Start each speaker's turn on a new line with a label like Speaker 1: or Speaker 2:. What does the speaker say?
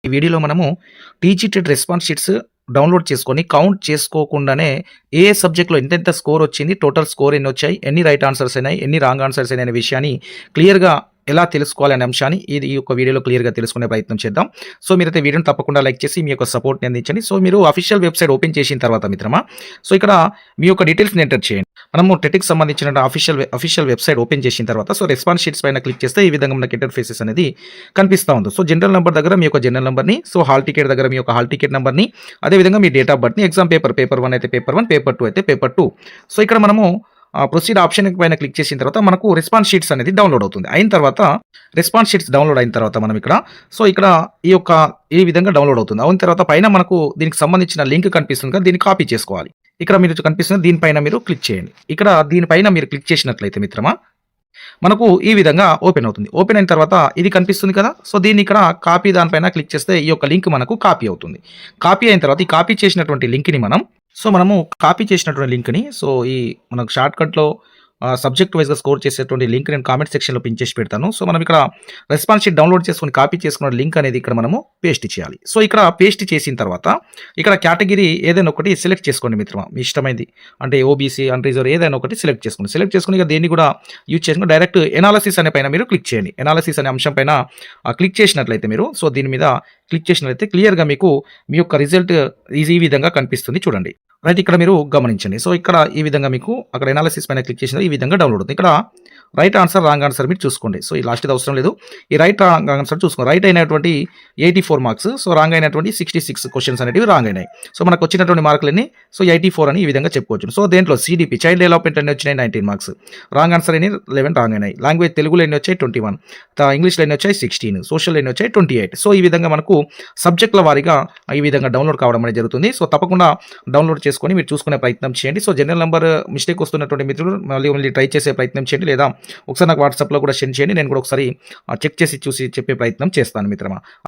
Speaker 1: ఈ వీడియోలో మనము టీచీటెట్ రెస్పాన్స్ షీట్స్ డౌన్లోడ్ చేసుకొని కౌంట్ చేసుకోకుండానే ఏ సబ్జెక్ట్‌లో ఎంతెంత స్కోర్ వచ్చింది, టోటల్ స్కోర్ ఎన్నొచ్చాయి, ఎన్ని రైట్ ఆన్సర్స్ అయినాయి, ఎన్ని రాంగ్ ఆన్సర్స్ అయినాయి అనే విషయాన్ని క్లియర్‌గా ఎలా తెలుసుకోవాలి అనే అంశాన్ని ఈ యొక్క వీడియోలో క్లియర్‌గా తెలుసుకునే ప్రయత్నం చేద్దాం. సో, మీరైతే వీడియోని తప్పకుండా లైక్ చేసి మీ యొక్క సపోర్ట్‌ని అందించండి. సో, మీరు అఫీషియల్ వెబ్‌సైట్ ఓపెన్ చేసిన తర్వాత మిత్రమా, సో, ఇక్కడ మీ యొక్క డీటెయిల్స్‌ని ఎంటర్ చేయండి. మనము టెట్‌కి సంబంధించిన అఫీషియల్ వెబ్‌సైట్ ఓపెన్ చేసిన తర్వాత సో, రెస్పాన్స్ షీట్స్ పైన క్లిక్ చేస్తే ఈ విధంగా మనకి ఇంటర్‌ఫేసెస్ అనేది కనిపిస్తా ఉంది. సో, జనరల్ నంబర్ దగ్గర మీ యొక్క జనరల్ నంబర్‌ని, సో, హాల్ టికెట్ దగ్గర మీ యొక్క హాల్ టికెట్ నంబర్‌ని, అదేవిధంగా మీ డేట్ ఆఫ్ బర్త్‌ని, ఎగ్జామ్ పేపర్ 1 అయితే పేపర్ 1, పేపర్ 2 అయితే పేపర్ 2. సో, ఇక్కడ మనము ప్రొసీడ్ ఆప్షన్ పైన క్లిక్ చేసిన తర్వాత మనకు రెస్పాన్స్ షీట్స్ అనేది డౌన్లోడ్ అవుతుంది. అయిన తర్వాత రెస్పాన్స్ షీట్స్ డౌన్లోడ్ అయిన తర్వాత మనం ఇక్కడ సో, ఇక్కడ ఈ విధంగా డౌన్లోడ్ అవుతుంది. అయిన తర్వాత పైన మనకు దీనికి సంబంధించిన లింక్ కనిపిస్తుంది కదా! దీన్ని కాపీ చేసుకోవాలి. ఇక్కడ మీరు కనిపిస్తుంది దీనిపైన మీరు క్లిక్ చేయండి. ఇక్కడ దీనిపైన మీరు క్లిక్ చేసినట్లయితే మిత్రమా, మనకు ఈ విధంగా ఓపెన్ అవుతుంది. ఓపెన్ అయిన తర్వాత ఇది కనిపిస్తుంది కదా! సో, దీన్ని ఇక్కడ కాపీ దానిపైన క్లిక్ చేస్తే ఈ యొక్క లింక్ మనకు కాపీ అవుతుంది. కాపీ అయిన తర్వాత ఈ కాపీ చేసినటువంటి లింక్‌ని మనము కాపీ చేసినటువంటి లింక్‌ని మనకు షార్ట్‌కట్‌లో సబ్జెక్ట్ వైస్‌గా స్కోర్ చేసేటువంటి లింక్ నేను కామెంట్ సెక్షన్‌లో పిన్ చేసి పెడతాను. సో, మనం ఇక్కడ రెస్పాన్స్ షీట్ డౌన్లోడ్ చేసుకొని కాపీ చేసుకున్న లింక్ అనేది ఇక్కడ మనము పేస్ట్ చేయాలి. సో, ఇక్కడ పేస్ట్ చేసిన తర్వాత ఇక్కడ కేటగిరీ ఏదైనా ఒకటి సెలెక్ట్ చేసుకోండి మిత్రమా. మీ ఇష్టమైనది అంటే ఓబీసీ, అన్‌రిజర్వ్డ్ ఏదైనా ఒకటి సెలెక్ట్ చేసుకోండి. సెలెక్ట్ చేసుకొని ఇక దేన్ని కూడా యూజ్ చేసుకొని డైరెక్ట్ ఎనాలిసిస్ అనే పైన మీరు క్లిక్ చేయండి. ఎనాలిసిస్ అనే అంశం పైన క్లిక్ చేసినట్లయితే మీరు సో, దీని మీద క్లిక్ చేసినట్లయితే క్లియర్‌గా మీకు మీ యొక్క రిజల్ట్ ఈ విధంగా కనిపిస్తుంది చూడండి. రైట్, ఇక్కడ మీరు గమనించండి. సో, ఇక్కడ ఈ విధంగా మీకు అక్కడ ఎనాలిసిస్ పైన క్లిక్ చేసిన ఈ విధంగా డౌన్లోడ్ అవుతుంది. ఇక్కడ రైట్ ఆన్సర్, రాంగ్ ఆన్సర్ మీరు చూసుకోండి. సో, ఈ లాస్ట్‌ది అవసరం లేదు. ఈ రాంగ్ ఆన్సర్ చూసుకోండి. రైట్ అయినటువంటి 84 మార్క్స్, సో, రాంగ్ అయినటువంటి 66 క్వెషన్స్ అనేటివి రాంగ్ అయినాయి. సో, మనకు వచ్చినటువంటి మార్కులన్నీ సో, 84 అని ఈ విధంగా చెప్పుకోవచ్చు. సో, దేంట్లో CDP చైల్డ్ డెవలప్‌మెంట్ ఎన్ని వచ్చినాయి 19 మార్క్స్. రాంగ్ ఆన్సర్ ఎన్ని 11 రాంగ్ అయినాయి. లాంగ్వేజ్ తెలుగులో ఎన్ని వచ్చాయి 21, ఇంగ్లీష్‌లో ఎన్ని వచ్చాయి 16, సోషల్‌లో ఎన్ని వచ్చాయి 28. సో, ఈ విధంగా మనకు సబ్జెక్టుల వారీగా ఈ విధంగా డౌన్లోడ్ కావడం అనేది జరుగుతుంది. సో, తప్పకుండా డౌన్లోడ్ చేసుకొని మీరు చూసుకునే ప్రయత్నం చేయండి. సో, జనరల్ నంబర్ మిస్టేక్ వస్తున్నటువంటి మిత్రులు మళ్ళీ ట్రై చేసే ప్రయత్నం చేయండి, లేదా ఒకసారి నాకు వాట్సాప్‌లో కూడా సెండ్ చేయండి. నేను కూడా ఒకసారి చెక్ చేసి చూసి చెప్పే ప్రయత్నం చేస్తాను మిత్రమా.